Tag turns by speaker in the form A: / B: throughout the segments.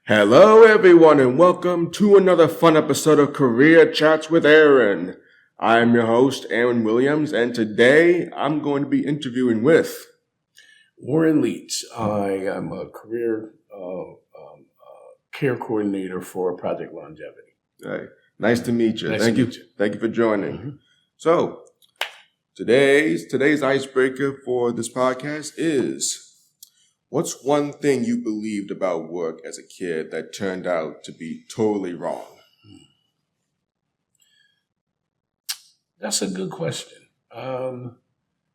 A: Hello, everyone, and welcome to another fun episode of Career Chats with Aaron. I'm your host, Aaron Williams, and today I'm going to be interviewing with
B: Warren Leach. I am a career care coordinator for Project Longevity.
A: Hey, nice to meet you.
B: Nice
A: Thank
B: to
A: you.
B: meet you.
A: Thank you for joining.
B: Mm-hmm.
A: So, today's icebreaker for this podcast is: what's one thing you believed about work as a kid that turned out to be totally wrong?
B: That's a good question.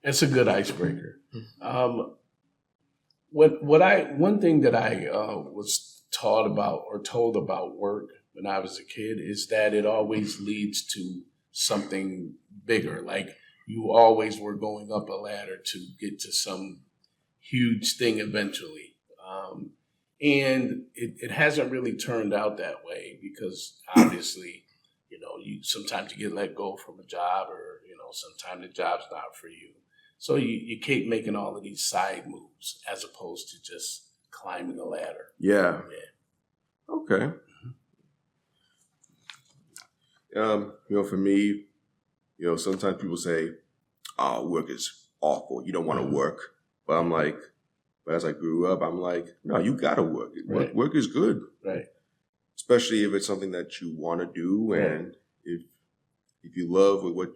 B: It's a good icebreaker. One thing that I was taught about or told about work when I was a kid is that it always leads to something bigger. Like you always were going up a ladder to get to some huge thing eventually. And it hasn't really turned out that way because obviously, sometimes you get let go from a job or, sometimes the job's not for you. So you keep making all of these side moves as opposed to just climbing the ladder.
A: Yeah. Okay. For me, sometimes people say, "Oh, work is awful. You don't want to work." But I'm like, but as I grew up, I'm like, no, you gotta work.
B: Right.
A: Work is good,
B: Right.
A: especially if it's something that you want to do, and if you love what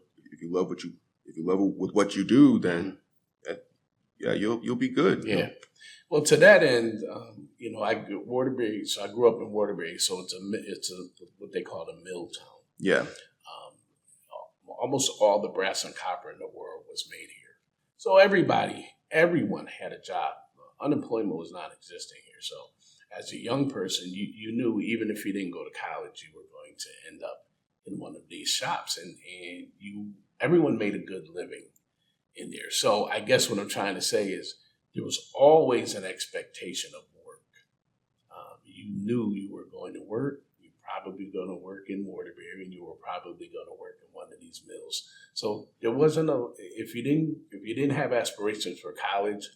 A: you do, then you'll be good.
B: Yeah. Well, to that end, Waterbury. So I grew up in Waterbury, so it's what they call a mill town.
A: Yeah.
B: Almost all the brass and copper in the world was made here. So everyone had a job. Unemployment was non-existent here. So as a young person, you knew even if you didn't go to college, you were going to end up in one of these shops, and everyone made a good living in there. So I guess what I'm trying to say is there was always an expectation of work. You knew you were going to work. You're probably going to work in Waterbury, and you were probably going to work in one of these mills. So there wasn't if you didn't have aspirations for college,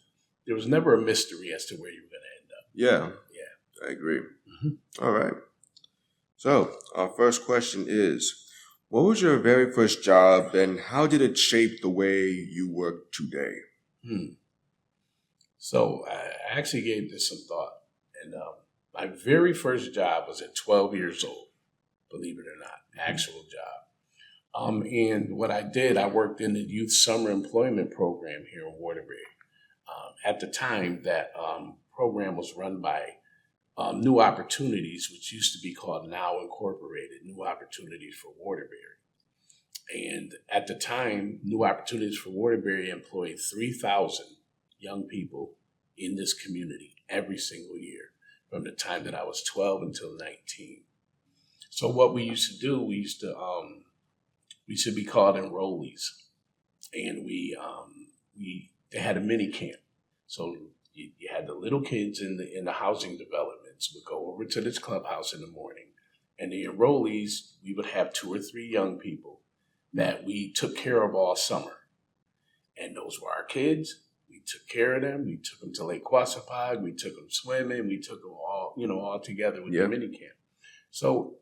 B: there was never a mystery as to where you were going to end up.
A: Yeah.
B: Yeah.
A: I agree.
B: Mm-hmm.
A: All right. So our first question is, what was your very first job, and how did it shape the way you work today?
B: So I actually gave this some thought, and my very first job was at 12 years old, believe it or not, actual job. And what I did, I worked in the youth summer employment program here in Waterbury. At the time, that program was run by New Opportunities, which used to be called Now Incorporated, New Opportunities for Waterbury. And at the time, New Opportunities for Waterbury employed 3,000 young people in this community every single year from the time that I was 12 until 19. So what we used to do, we used to be called enrollees, and they had a mini camp. So you had the little kids in the housing developments would go over to this clubhouse in the morning, and the enrollees, we would have 2 or 3 young people that we took care of all summer, and those were our kids. We took care of them. We took them to Lake Quassapag. We took them swimming. We took them all together with the mini camp. So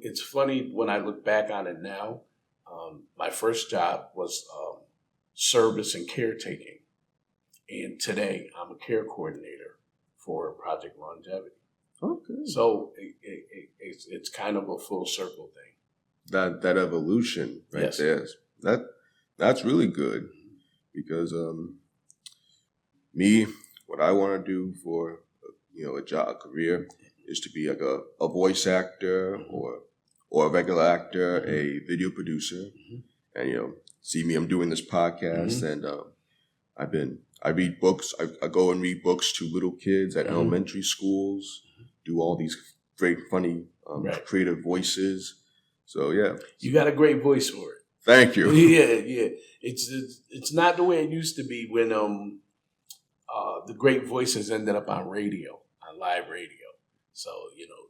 B: it's funny when I look back on it now. My first job was service and caretaking. And today I'm a care coordinator for Project Longevity.
A: Okay.
B: So it's kind of a full circle thing.
A: That evolution right there, that's really good, because what I want to do for a career is to be like a voice actor or a regular actor, a video producer, and see me. I'm doing this podcast, and I read books. I go and read books to little kids at elementary schools. Do all these great, funny, creative voices. So yeah,
B: you got a great voice for it.
A: Thank you.
B: Yeah. It's not the way it used to be when the great voices ended up on live radio. So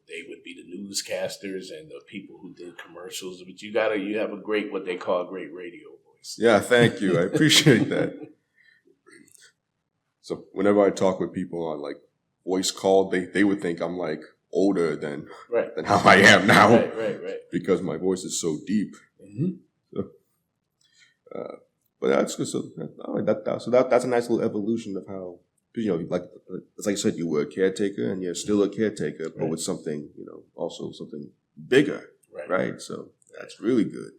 B: they would be the newscasters and the people who did commercials. But you have what they call a great radio voice.
A: Yeah, thank you. I appreciate that. So whenever I talk with people on like voice call, they would think I'm like older than
B: Right.
A: than how I am now,
B: Right.
A: because my voice is so deep.
B: Mm-hmm.
A: So, but that's good. So, all right, that's a nice little evolution of how, like it's like you said, you were a caretaker and you're still a caretaker, but with something, also something bigger, right? So that's really good.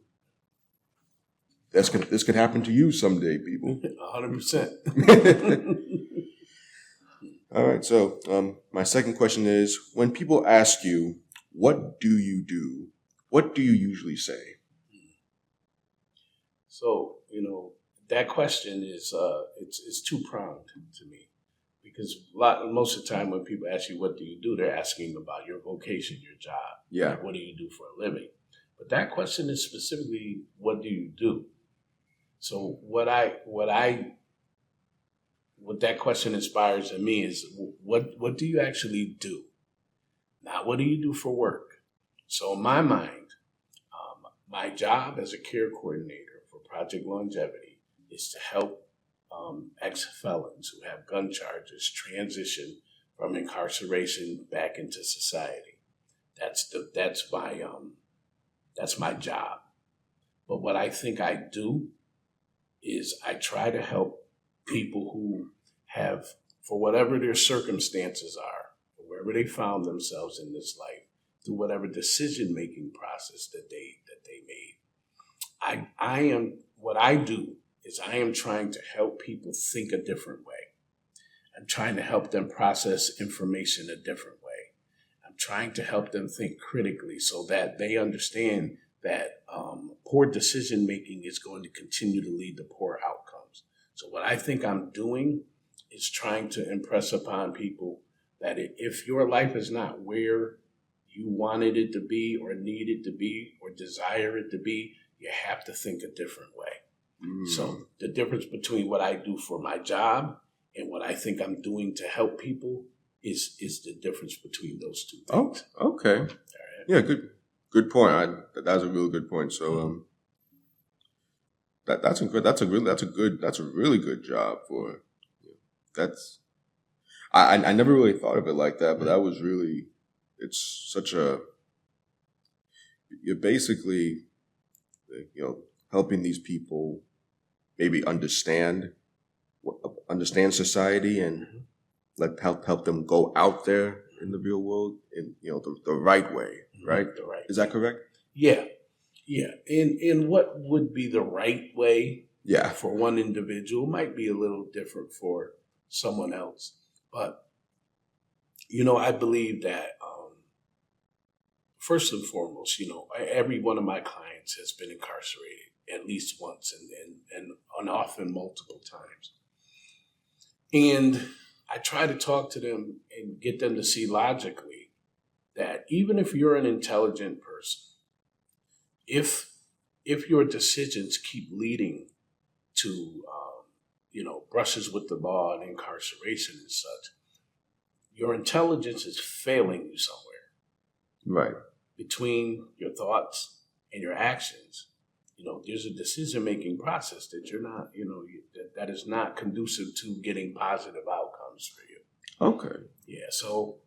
A: This could happen to you someday, people.
B: 100%.
A: All right. So my second question is: when people ask you, "What do you do?" What do you usually say?
B: So, that question is it's two-pronged to me, because most of the time when people ask you what do you do, they're asking about your vocation, your job.
A: Yeah.
B: Like, what do you do for a living? But that question is specifically, what do you do? So what that question inspires in me is, what do you actually do? Not what do you do for work? So in my mind, my job as a care coordinator for Project Longevity is to help ex-felons who have gun charges transition from incarceration back into society. That's my job. But what I think I do is I try to help people who have, for whatever their circumstances are, or wherever they found themselves in this life, through whatever decision-making process that they made. What I do is I am trying to help people think a different way. I'm trying to help them process information a different way. I'm trying to help them think critically so that they understand that poor decision-making is going to continue to lead to poor outcomes. So what I think I'm doing is trying to impress upon people that if your life is not where you wanted it to be or need it to be or desire it to be, you have to think a different way. So the difference between what I do for my job and what I think I'm doing to help people is the difference between those two things.
A: Oh, okay.
B: All right.
A: Yeah, good point. That's a really good point. So that's a really good job for that's. I never really thought of it like that, but that was really. It's such a. You're basically, helping these people maybe understand society and like help them go out there in the real world in the right way, right?
B: The right.
A: Is that correct?
B: Yeah. And what would be the right way?
A: Yeah.
B: For one individual might be a little different for someone else, but I believe that first and foremost, every one of my clients has been incarcerated at least once and often multiple times. And I try to talk to them and get them to see logically that even if you're an intelligent person, if your decisions keep leading to brushes with the law and incarceration and such, your intelligence is failing you somewhere.
A: Right.
B: Between your thoughts and your actions, there's a decision-making process that you're not, that is not conducive to getting positive outcomes for you.
A: Okay.
B: Yeah. So,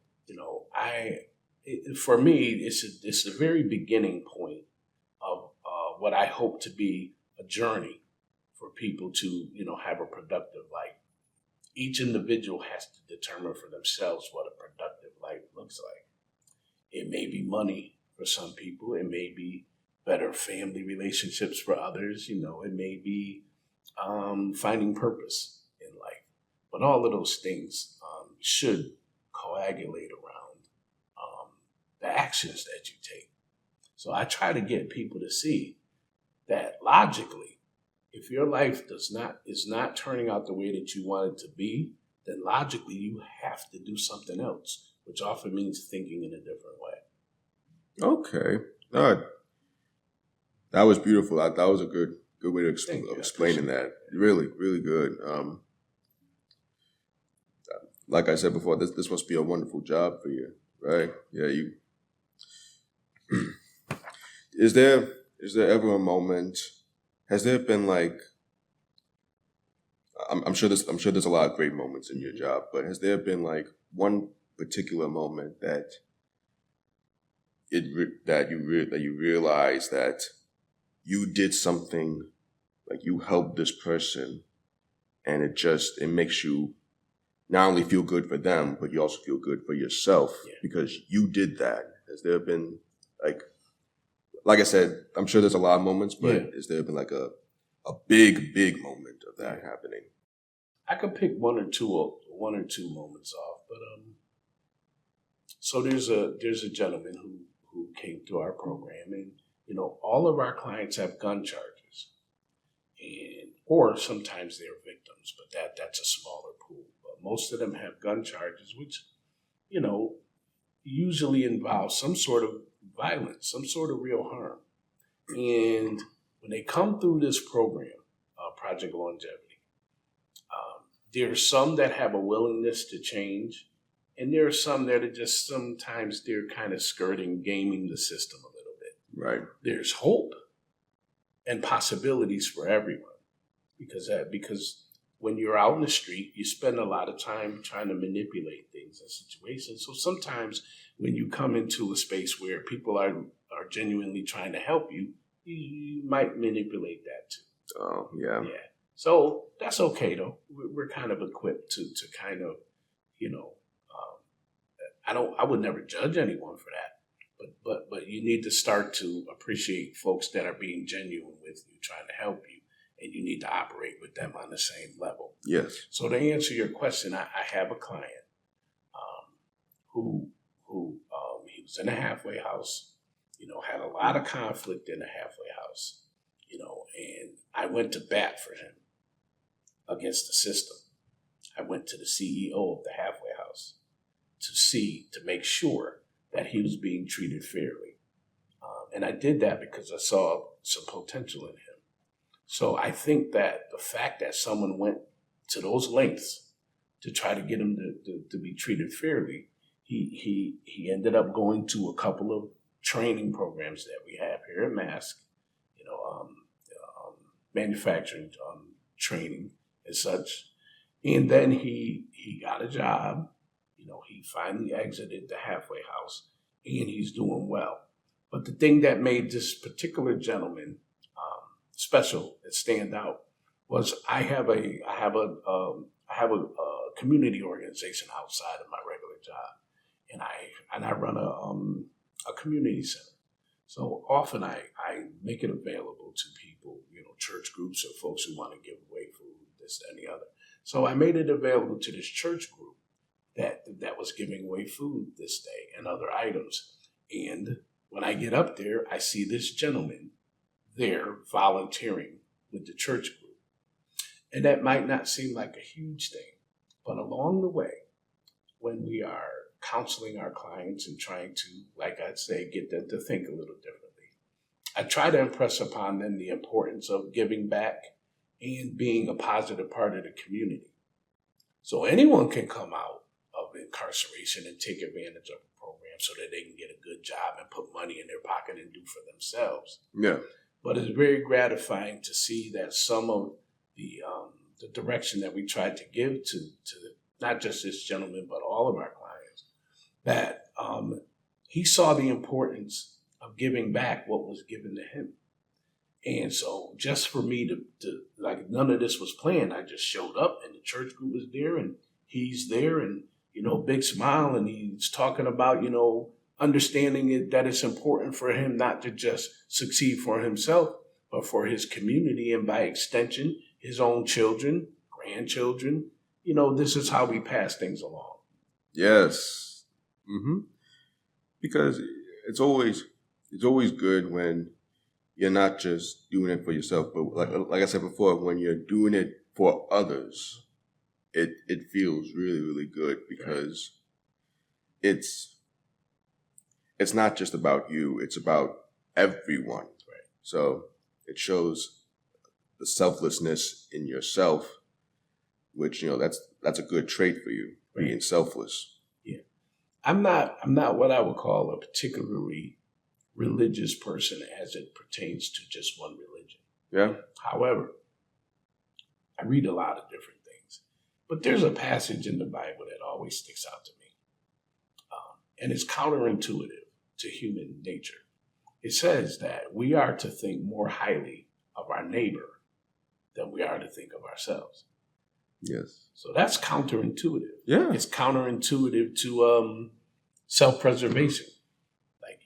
B: for me, it's the very beginning point of what I hope to be a journey for people to, have a productive life. Each individual has to determine for themselves what a productive life looks like. It may be money for some people. It may be better family relationships for others. It may be finding purpose in life. But all of those things should coagulate around the actions that you take. So I try to get people to see that logically, if your life is not turning out the way that you want it to be, then logically you have to do something else, which often means thinking in a different way.
A: Okay. That was beautiful. That was a good way to explaining that. Really, really good. Like I said before, this must be a wonderful job for you, right? Yeah. Is there ever a moment? Has there been like? I'm sure there's a lot of great moments in your job, but has there been like one particular moment that that you realize that you did something, like you helped this person, and it makes you not only feel good for them, but you also feel good for yourself because you did that. Has there been like I said, I'm sure there's a lot of moments, but has there been like a big moment of that happening?
B: I could pick one or two moments off, but so there's a gentleman who came through our program, and all of our clients have gun charges, or sometimes they're victims, but that's a smaller pool. But most of them have gun charges, which usually involves some sort of violence, some sort of real harm. And when they come through this program, Project Longevity, there are some that have a willingness to change, and there are some that are just sometimes they're kind of skirting, gaming the system a little bit.
A: Right.
B: There's hope and possibilities for everyone because when you're out in the street, you spend a lot of time trying to manipulate things and situations. So sometimes when you come into a space where people are genuinely trying to help you, you might manipulate that too.
A: Oh, yeah.
B: Yeah. So that's okay though. We're kind of equipped to kind of, I would never judge anyone for that, but you need to start to appreciate folks that are being genuine with you, trying to help you, and you need to operate with them on the same level.
A: Yes.
B: So to answer your question, I have a client who he was in a halfway house, had a lot of conflict in the halfway house, and I went to bat for him against the system. I went to the CEO of the halfway house to make sure that he was being treated fairly. And I did that because I saw some potential in him. So I think that the fact that someone went to those lengths to try to get him to be treated fairly, he ended up going to a couple of training programs that we have here at Mask, manufacturing training and such. And then he got a job. He finally exited the halfway house, and he's doing well. But the thing that made this particular gentleman special and stand out was I have a community organization outside of my regular job, and I run a community center. So often I make it available to people, church groups or folks who want to give away food, this, that, and the other. So I made it available to this church group that was giving away food this day and other items. And when I get up there, I see this gentleman there volunteering with the church group. And that might not seem like a huge thing, but along the way, when we are counseling our clients and trying to, like I'd say, get them to think a little differently, I try to impress upon them the importance of giving back and being a positive part of the community. So anyone can come out of incarceration and take advantage of a program so that they can get a good job and put money in their pocket and do for themselves.
A: Yeah.
B: But it's very gratifying to see that some of the direction that we tried to give to not just this gentleman, but all of our clients, that he saw the importance of giving back what was given to him. And so just for me to like, none of this was planned. I just showed up and the church group was there and he's there and, big smile. And he's talking about, understanding it, that it's important for him not to just succeed for himself, but for his community and by extension, his own children, grandchildren. This is how we pass things along.
A: Yes. Mm-hmm. Because it's always good when you're not just doing it for yourself, but like I said before, when you're doing it for others, it feels really, really good because it's not just about you, it's about everyone.
B: Right.
A: So it shows the selflessness in yourself, which, that's a good trait for you,
B: right.
A: Being selfless.
B: Yeah. I'm not what I would call a particularly religious person as it pertains to just one religion.
A: Yeah.
B: However, I read a lot of different things, but there's a passage in the Bible that always sticks out to me. And it's counterintuitive. to human nature. It says that we are to think more highly of our neighbor than we are to think of ourselves.
A: Yes.
B: So that's counterintuitive.
A: Yeah.
B: It's counterintuitive to self-preservation. Like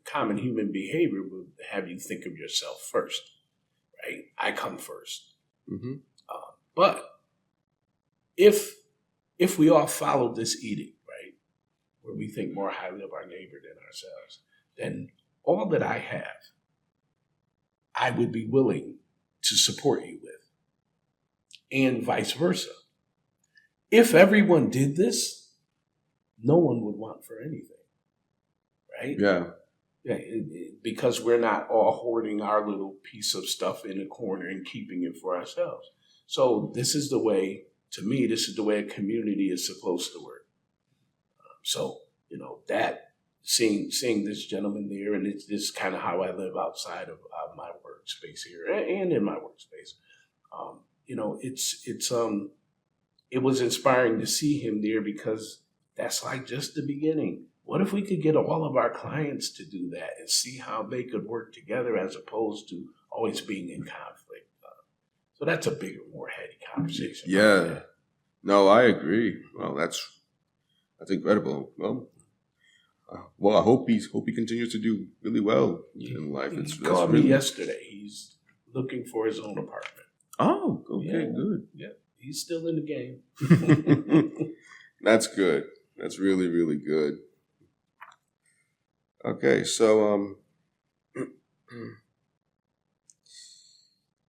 B: common human behavior would have you think of yourself first, right? I come first.
A: Mm-hmm.
B: But if we all followed this edict, right, where we think more highly of our neighbor than ourselves, then all that I have, I would be willing to support you with, and vice versa. If everyone did this, no one would want for anything, right?
A: Yeah.
B: Yeah, because we're not all hoarding our little piece of stuff in a corner and keeping it for ourselves. So this is the way, to me, this is the way a community is supposed to work. So, that seeing this gentleman there, and it's kind of how I live outside of my workspace here and in my workspace. It was inspiring to see him there because that's like just the beginning. What if we could get all of our clients to do that and see how they could work together as opposed to always being in conflict? So that's a bigger, more heady conversation.
A: Yeah. No, I agree. Well, that's incredible. Well, I hope he continues to do really well in life.
B: He called me yesterday. He's looking for his own apartment.
A: Oh, okay, good.
B: Yeah, he's still in the game.
A: That's good. That's really, really good. Okay, so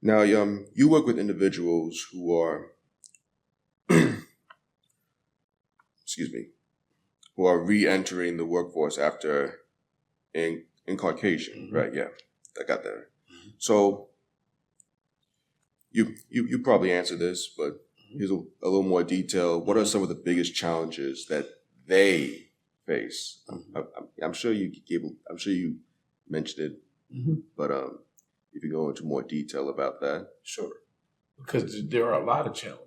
A: now you work with individuals who are who are re-entering the workforce after incarceration, right? Yeah, I got that. Mm-hmm. So you probably answered this, but here's a little more detail. What are some of the biggest challenges that they face? I'm sure you mentioned it, but if you go into more detail about that,
B: sure, because there are a lot of challenges.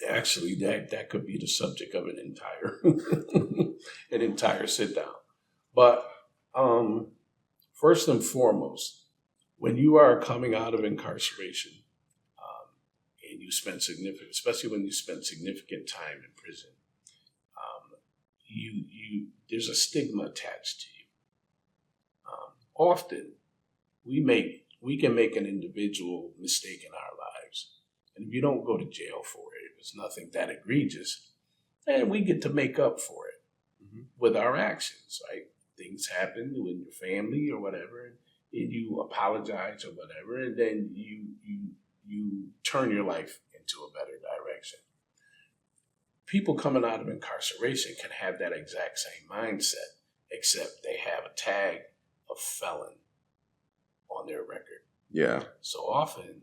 B: Actually, that could be the subject of an entire sit down. But first and foremost, when you are coming out of incarceration, and you spend especially when you spend significant time in prison, there's a stigma attached to you. Often, we can make an individual mistake in our lives, and if you don't go to jail for it, if it's nothing that egregious, and we get to make up for it with our actions. Right? Things happen in your family or whatever, and you apologize or whatever, and then you turn your life into a better direction. People coming out of incarceration can have that exact same mindset, except they have a tag of felon on their record.
A: Yeah.
B: So often,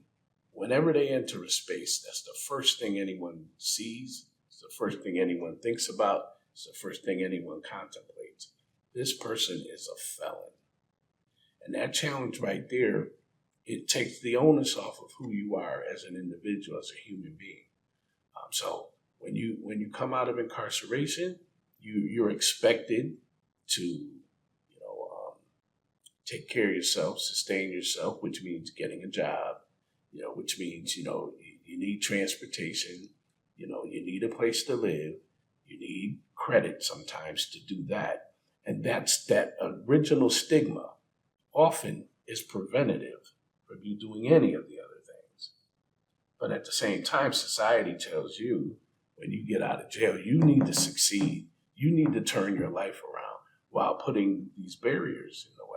B: whenever they enter a space, that's the first thing anyone sees, it's the first thing anyone thinks about, it's the first thing anyone contemplates. This person is a felon. And that challenge right there, it takes the onus off of who you are as an individual, as a human being. So when you come out of incarceration, you're expected to take care of yourself, sustain yourself, which means getting a job, which means you need transportation, you need a place to live, you need credit sometimes to do that, and that's that original stigma. Often is preventative from you doing any of the other things. But at the same time, society tells you when you get out of jail, you need to succeed. You need to turn your life around while putting these barriers in the way.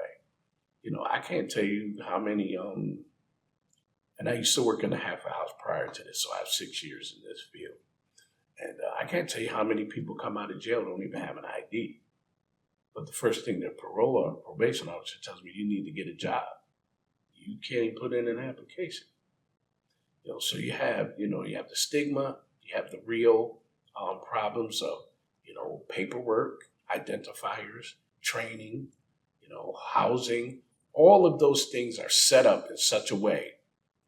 B: I can't tell you how many, and I used to work in a halfway house prior to this, so I have 6 years in this field. And I can't tell you how many people come out of jail don't even have an ID. But the first thing their parole or probation officer tells me, you need to get a job. You can't even put in an application. So you have the stigma, you have the real problems of, paperwork, identifiers, training, housing. All of those things are set up in such a way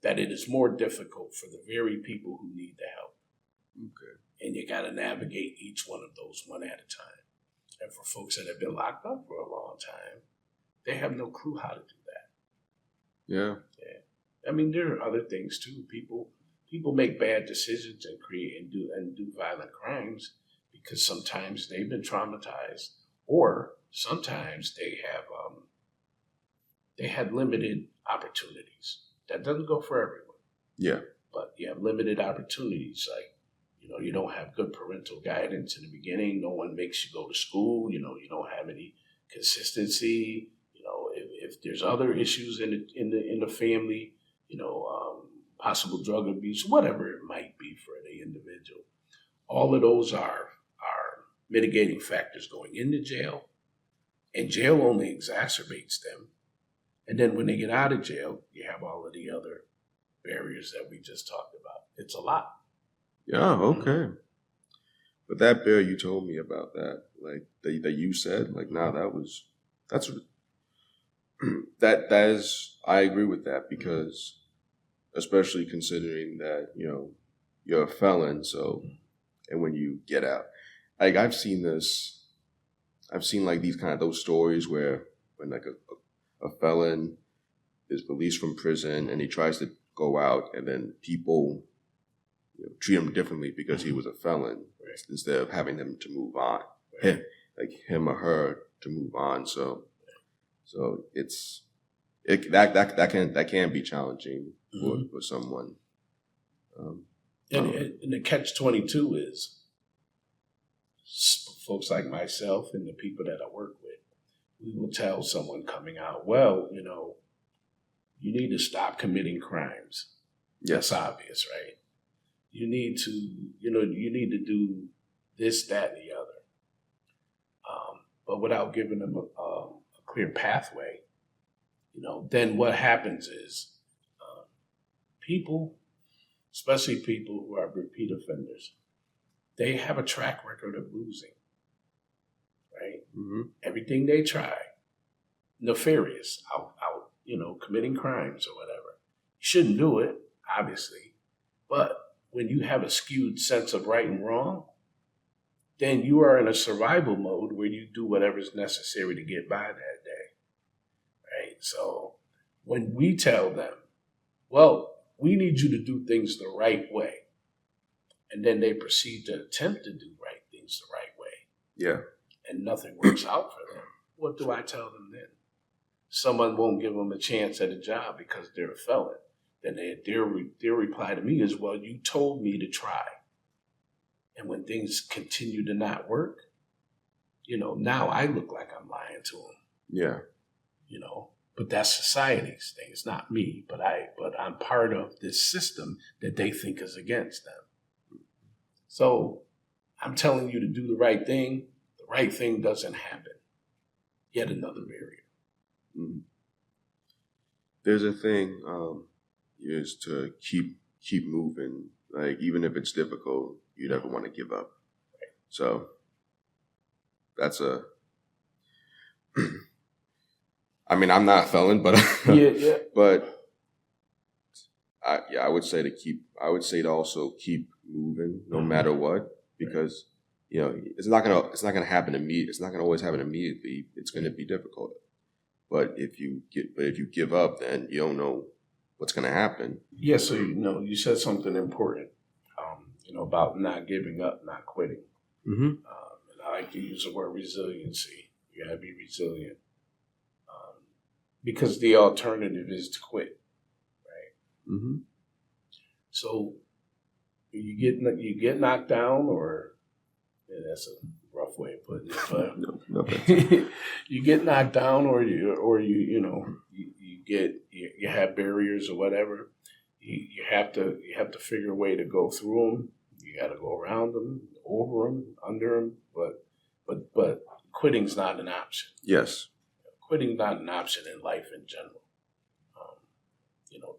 B: that it is more difficult for the very people who need the help.
A: Okay.
B: and you got to navigate each one of those one at a time. And for folks that have been locked up for a long time, they have no clue how to do that.
A: Yeah.
B: I mean, there are other things too. People make bad decisions and create and do violent crimes because sometimes they've been traumatized, or sometimes they had limited opportunities. That doesn't go for everyone.
A: Yeah.
B: But you have limited opportunities, like, you don't have good parental guidance in the beginning. No one makes you go to school. You don't have any consistency. If there's other issues in the family, possible drug abuse, whatever it might be for the individual, all of those are mitigating factors going into jail, and jail only exacerbates them. And then when they get out of jail, you have all of the other barriers that we just talked about. It's a lot.
A: Yeah, okay. But that bill you told me about that, like that you said, like, nah, that's that is, I agree with that, because especially considering that, you're a felon, so, and when you get out, like I've seen like these kind of those stories where when like a felon is released from prison and he tries to go out, and then people treat him differently because he was a felon,
B: Right.
A: instead of having him to move on,
B: Right.
A: like him or her to move on. So that can be challenging for someone.
B: And the catch-22 is folks like myself and the people that I work with, we will tell someone coming out, well, you need to stop committing crimes.
A: Yes.
B: That's obvious, right? You need to do this, that, and the other. But without giving them a clear pathway, then what happens is people, especially people who are repeat offenders, they have a track record of losing, right?
A: Mm-hmm.
B: Everything they try, nefarious, out, committing crimes or whatever. You shouldn't do it, obviously. But when you have a skewed sense of right and wrong, then you are in a survival mode where you do whatever is necessary to get by that day, right? So when we tell them, well, we need you to do things the right way, and then they proceed to attempt to do right things the right way,
A: Yeah.
B: and nothing works out for them, what do I tell them then? Someone won't give them a chance at a job because they're a felon. Then their reply to me is, well, you told me to try. And when things continue to not work, now I look like I'm lying to them.
A: Yeah.
B: But that's society's thing. It's not me, but I'm part of this system that they think is against them. So I'm telling you to do the right thing. The right thing doesn't happen. Yet another barrier.
A: Mm-hmm. There's a thing is to keep moving. Like, even if it's difficult, you never want to give up. So that's I mean, I'm not a felon, but
B: yeah.
A: But I would say to also keep moving no matter what, because it's not gonna happen immediately. It's not gonna always happen immediately. It's gonna be difficult. But if you give up, then you don't know what's gonna happen.
B: Yeah. So you said something important. About not giving up, not quitting.
A: Mm-hmm.
B: And I like to use the word resiliency. You gotta be resilient. Because the alternative is to quit, right?
A: Mm-hmm.
B: So you get knocked down, or that's a rough way of putting it, but you get knocked down, or you have barriers or whatever. You have to figure a way to go through them. You got to go around them, over them, under them, but quitting's not an option.
A: Yes.
B: Quitting not an option in life in general.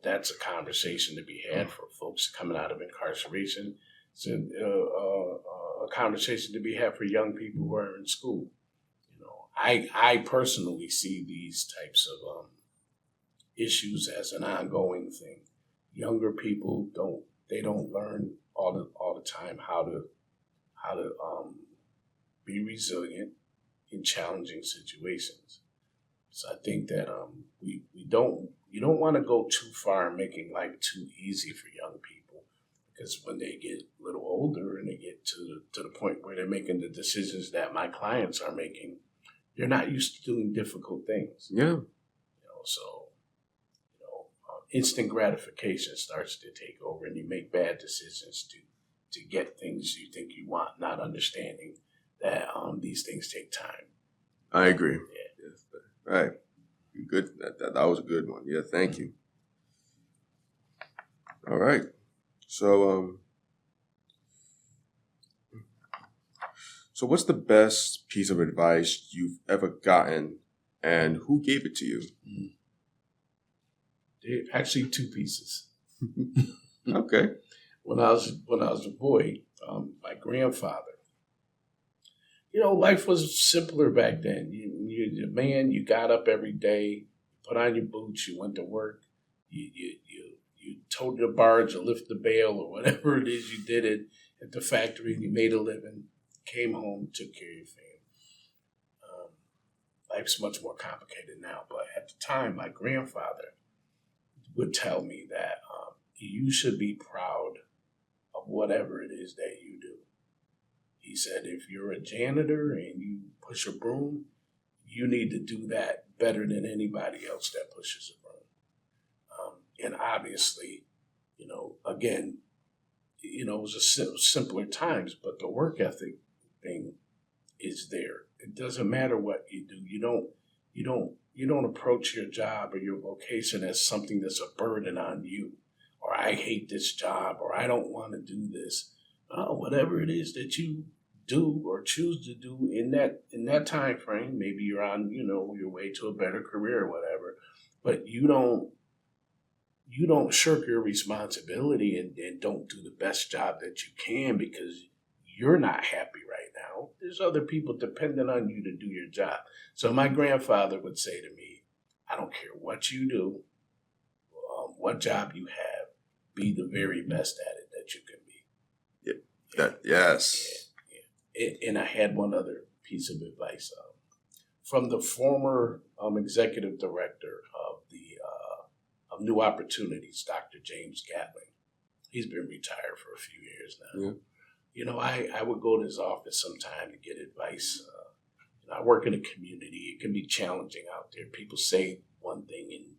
B: That's a conversation to be had for folks coming out of incarceration. It's a conversation to be had for young people who are in school. I personally see these types of issues as an ongoing thing. Younger people don't learn all the time how to how to be resilient in challenging situations. So I think that you don't want to go too far in making life too easy for young people, because when they get a little older and they get to the point where they're making the decisions that my clients are making, they're not used to doing difficult things.
A: Yeah.
B: So instant gratification starts to take over, and you make bad decisions to get things you think you want, not understanding that these things take time.
A: I agree.
B: Yeah.
A: Yes. Right. Good. That was a good one. Yeah. Thank you. All right. So, so what's the best piece of advice you've ever gotten, and who gave it to you?
B: Actually, two pieces.
A: Okay.
B: When I was a boy, my grandfather. Life was simpler back then. You got up every day, put on your boots, you went to work, you towed the barge or lift the bale or whatever it is you did it at the factory, and you made a living, came home, took care of your family. Life's much more complicated now, but at the time, my grandfather would tell me that you should be proud of whatever it is that you do. He said, if you're a janitor and you push a broom, you need to do that better than anybody else that pushes a broom. And obviously, again, it was a simpler times, but the work ethic thing is there. It doesn't matter what you do. You don't approach your job or your vocation as something that's a burden on you, or I hate this job, or I don't want to do this. Whatever it is that you do or choose to do in that time frame, maybe you're on your way to a better career or whatever, but you don't shirk your responsibility and don't do the best job that you can because you're not happy right now. There's other people dependent on you to do your job. So my grandfather would say to me, I don't care what you do, what job you have, be the very best at it that you can be.
A: Yep. Yes.
B: Yeah. And I had one other piece of advice from the former executive director of New Opportunities, Dr. James Gatling. He's been retired for a few years now.
A: Yeah.
B: I would go to his office sometime to get advice. I work in a community. It can be challenging out there. People say one thing and,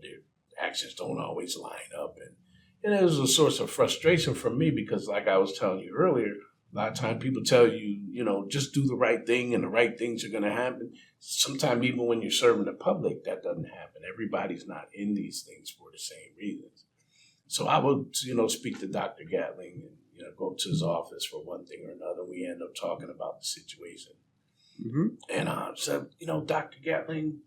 B: their actions don't always line up. And it was a source of frustration for me because, like I was telling you earlier, a lot of times people tell you, just do the right thing and the right things are going to happen. Sometimes even when you're serving the public, that doesn't happen. Everybody's not in these things for the same reasons. So I would, speak to Dr. Gatling and, go to his office for one thing or another. We end up talking about the situation.
A: Mm-hmm.
B: And I said, Dr. Gatling,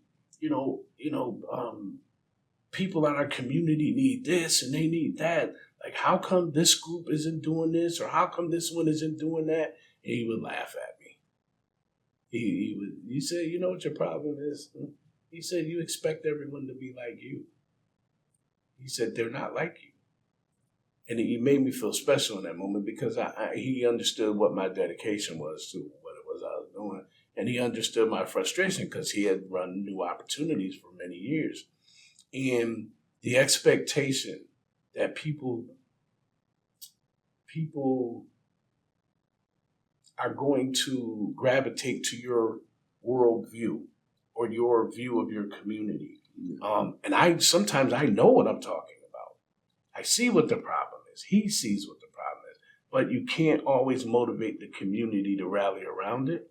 B: people in our community need this and they need that. Like, how come this group isn't doing this, or how come this one isn't doing that? And he would laugh at me. He said, you know what your problem is? He said, you expect everyone to be like you. He said, they're not like you. And he made me feel special in that moment because he understood what my dedication was to what it was I was doing. And he understood my frustration because he had run New Opportunities for many years. And the expectation that people are going to gravitate to your worldview or your view of your community. And sometimes I know what I'm talking about. I see what the problem is. He sees what the problem is. But you can't always motivate the community to rally around it.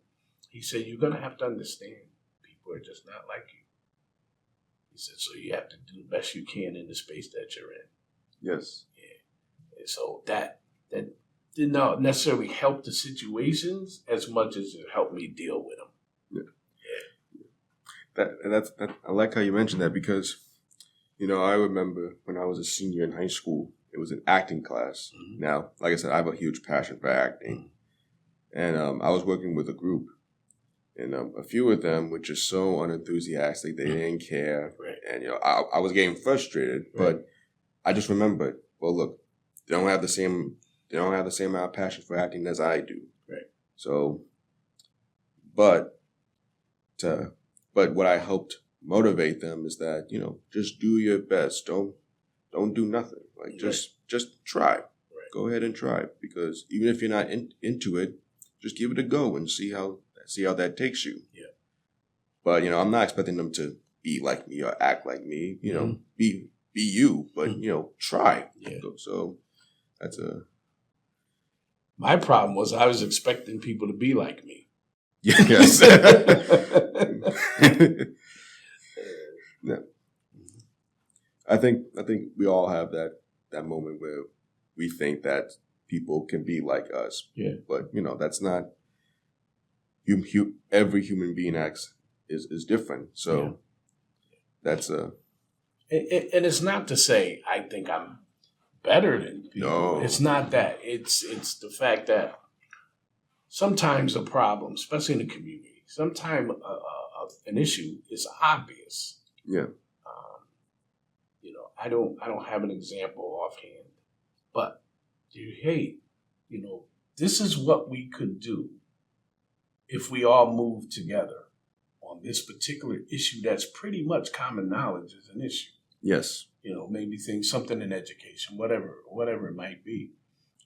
B: He said, you're going to have to understand people are just not like you. He said, so you have to do the best you can in the space that you're in.
A: Yes.
B: Yeah. And so that did not necessarily help the situations as much as it helped me deal with them.
A: Yeah. I like how you mentioned that because, I remember when I was a senior in high school, it was an acting class.
B: Mm-hmm.
A: Now, like I said, I have a huge passion for acting. And I was working with a group. And a few of them were just so unenthusiastic. They didn't care.
B: Right.
A: And, I was getting frustrated.
B: Right.
A: But I just remembered, well, look, they don't have the they don't have the same amount of passion for acting as I do.
B: Right.
A: So, but what I hoped motivate them is that, you know, just do your best. Don't do nothing. Like just try.
B: Right.
A: Go ahead and try, because even if you're not into it, just give it a go and see how that takes you.
B: Yeah.
A: But, you know, I'm not expecting them to be like me or act like me. You know,
B: Mm-hmm.
A: be you, but you know, try.
B: Yeah.
A: So that's
B: My problem was I was expecting people to be like me.
A: yes. Yeah. I think we all have that moment where we think that people can be like us.
B: Yeah.
A: But, you know, that's not every human being acts is different. So that's
B: and it's not to say I think I'm better than people.
A: No.
B: It's not that. It's the fact that sometimes a problem, especially in the community, sometimes an issue is obvious.
A: Yeah.
B: You know, I don't have an example offhand, but hey, you know, this is what we could do if we all move together on this particular issue that's pretty much common knowledge as an issue.
A: Yes.
B: You know, maybe something in education, whatever it might be.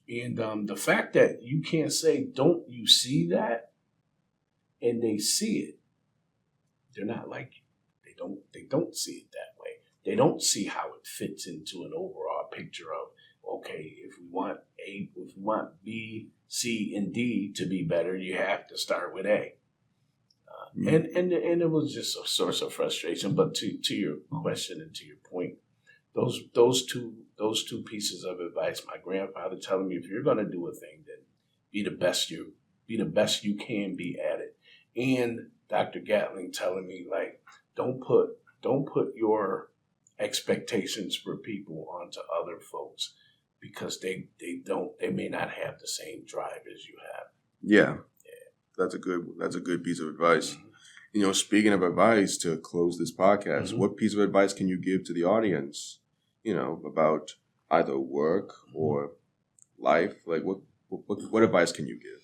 B: And the fact that you can't say, don't you see that? And they see it, they're not like you. They don't see it that way. They don't see how it fits into an overall picture of, okay, if we want B, C, and D to be better, you have to start with A. And it was just a source of frustration. But to your question and to your point, those two pieces of advice, my grandfather telling me, if you're going to do a thing, then be the best you can be at it, and Dr. Gatling telling me, like, don't put your expectations for people onto other folks, because they may not have the same drive as you have.
A: Yeah. That's a good piece of advice. Mm-hmm. You know, speaking of advice, to close this podcast, mm-hmm. what piece of advice can you give to the audience, you know, about either work or life? Like what advice can you give?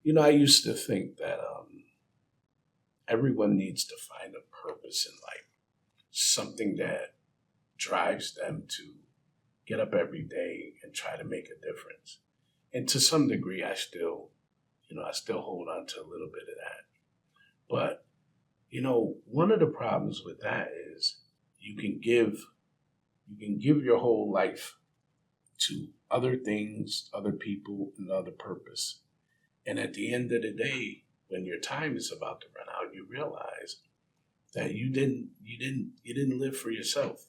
B: You know, I used to think that everyone needs to find a purpose in life, something that drives them to get up every day and try to make a difference. And to some degree, I still hold on to a little bit of that. But, you know, one of the problems with that is you can give your whole life to other things, other people, and other purpose. And at the end of the day, when your time is about to run out, you realize that you didn't live for yourself.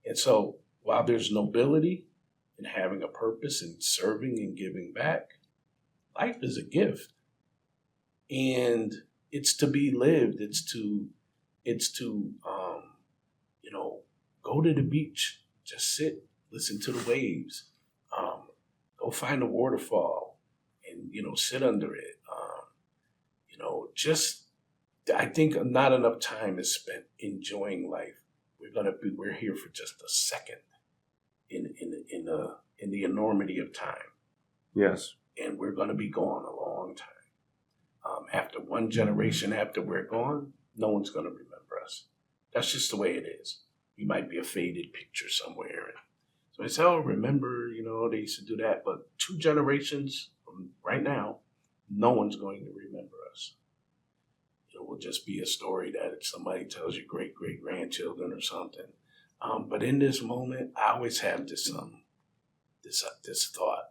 B: And so while there's nobility in having a purpose and serving and giving back, life is a gift. And it's to be lived. It's to go to the beach, just sit, listen to the waves, go find a waterfall and, sit under it. I think not enough time is spent enjoying life. We're here for just a second in the enormity of time.
A: Yes.
B: And we're going to be gone a long time. After one generation after we're gone, no one's going to remember us. That's just the way it is. We might be a faded picture somewhere. So I say, remember, they used to do that. But 2 generations from right now, no one's going to remember us. It will just be a story that somebody tells your great-great-grandchildren or something. But in this moment, I always have this thought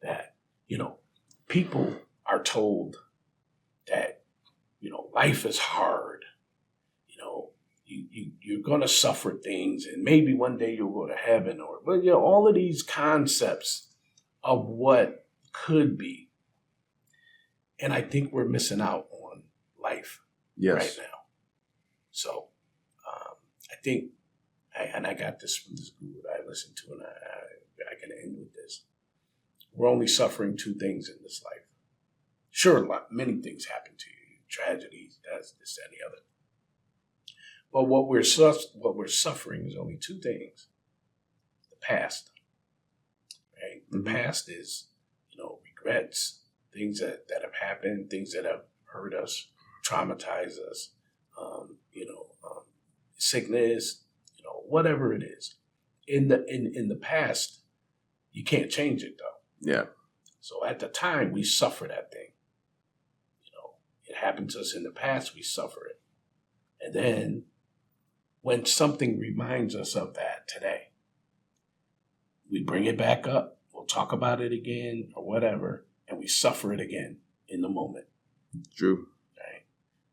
B: that, people are told that, life is hard. You're going to suffer things, and maybe one day you'll go to heaven, all of these concepts of what could be. And I think we're missing out on life right now. So I think, I got this from this guru that I listened to, and I can end with this. We're only suffering 2 things in this life. Sure, many things happen to you, tragedies, this, and the other. But what we're suffering is only two things: the past, right? The past is, regrets, things that have happened, things that have hurt us, traumatized us, sickness, whatever it is. In the past, you can't change it though.
A: Yeah.
B: So at the time, we suffer that thing. It happened to us in the past, we suffer it. And then when something reminds us of that today, we bring it back up, we'll talk about it again or whatever, and we suffer it again in the moment.
A: True.
B: Right?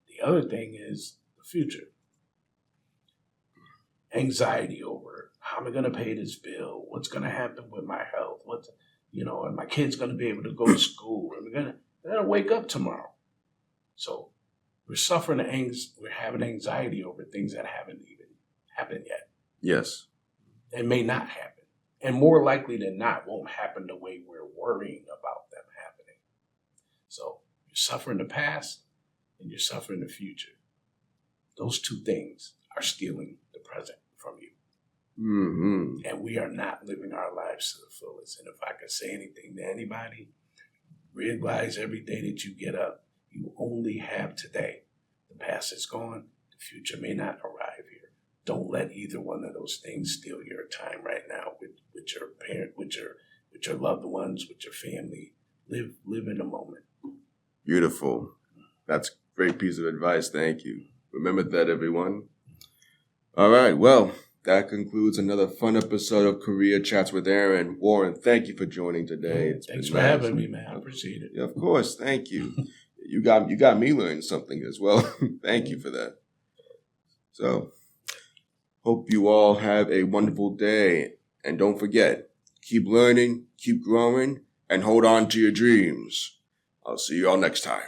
B: The other thing is the future. Anxiety over how am I going to pay this bill? What's going to happen with my health? Are my kids going to be able to go to school? They're going to wake up tomorrow. So we're suffering we're having anxiety over things that haven't even happened yet.
A: Yes.
B: And may not happen. And more likely than not, won't happen the way we're worrying about them happening. So you're suffering the past and you're suffering the future. Those two things are stealing the present from you.
A: Mm-hmm.
B: And we are not living our lives to the fullest. And if I could say anything to anybody, realize every day that you get up, you only have today. The past is gone. The future may not arrive here. Don't let either one of those things steal your time right now with your parent, with your loved ones, with your family. Live in the moment.
A: Beautiful. That's a great piece of advice. Thank you. Remember that, everyone. All right. Well, that concludes another fun episode of Career Chats with Aaron. Warren, thank you for joining today.
B: Thanks for having me, man. I appreciate it.
A: Yeah, of course. Thank you. You got me learning something as well. Thank you for that. So, hope you all have a wonderful day. And don't forget, keep learning, keep growing, and hold on to your dreams. I'll see you all next time.